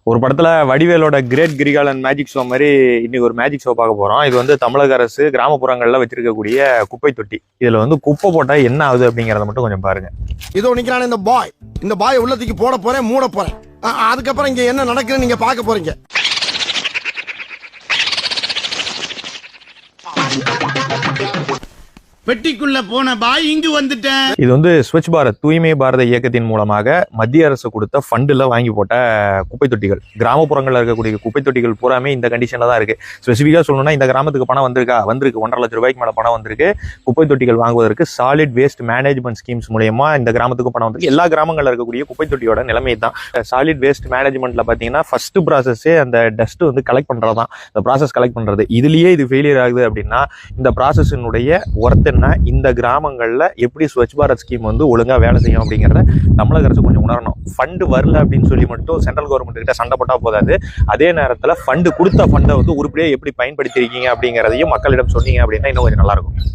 ஒரு படத்துல வடிவேலோட great Kirikalan magic show மாதிரி இன்னைக்கு ஒரு மேஜிக் ஷோ பார்க்க போறோம். இது வந்து தமிழக அரசு கிராமப்புறங்கள்ல வச்சிருக்கக்கூடிய குப்பை தொட்டி. இதுல வந்து குப்பை போட்டா என்ன ஆகுது அப்படிங்கறத மட்டும் கொஞ்சம் பாருங்க. இதோ நிக்கிறான இந்த பாய் உள்ளத்துக்கு போட போறேன், மூட போறேன். அதுக்கப்புறம் இங்க என்ன நடக்குதுன்னு நீங்க பார்க்க போறீங்க. பெட்டிக்குள்ள போன பாய் இங்கு வந்துட்டேன். இது வந்து ஸ்வச் பாரத் தூய்மை பாரத இயக்கத்தின் மூலமாக மத்திய அரசு கொடுத்த ஃபண்டுல வாங்கி போட்ட குப்பை தொட்டிகள். கிராமப்புறங்கள்ல இருக்கக்கூடிய குப்பை தொட்டிகள் பூராமே இந்த கண்டிஷன்ல தான் இருக்கு. ஸ்பெசிஃபிக்கா சொல்லணும்னா இந்த கிராமத்துக்கு பணம் வந்திருக்கு 1.5 லட்சம் ரூபாய்க்கு மேல பணம் வந்திருக்கு. குப்பை தொட்டிகள் வாங்குவதற்கு சாலிட் வேஸ்ட் மேனேஜ்மெண்ட் ஸ்கீம்ஸ் மூலமா இந்த கிராமத்துக்கு பணம் வந்திருக்கு. எல்லா கிராமங்கள்ல இருக்கக்கூடிய குப்பை தொட்டியோட நிலைமை தான். சாலிட் வேஸ்ட் மேனேஜ்மெண்ட்ல பாத்தீங்கன்னா ஃபர்ஸ்ட் ப்ராசஸே அந்த டஸ்ட் வந்து கலெக்ட் பண்றதுதான். இந்த ப்ராசஸ் கலெக்ட் பண்றது இதுலயே இது ஃபெயிலியர் ஆகுது அப்படின்னா இந்த ப்ராசஸினுடைய ஒர்த் இந்த கிராமங்கள்ல எப்படி ஸ்வச் பாரத் ஸ்கீம் வந்து ஒழுங்கா வேலை செய்யும் அப்படிங்கறத தமிழக அரசு கொஞ்சம் உணரணும். ஃபண்டு வரல அப்படின்னு சொல்லி மட்டும் சென்ட்ரல் கவர்மெண்ட் கிட்ட சண்டை போட்டா போதாது. அதே நேரத்துல ஃபண்டு கொடுத்த ஃபண்டை வந்து உருப்படியா எப்படி பயன்படுத்திருக்கீங்க அப்படிங்கறதையும் மக்களிடம் சொன்னீங்க அப்படின்னா இன்னும் கொஞ்சம் நல்லா இருக்கும்.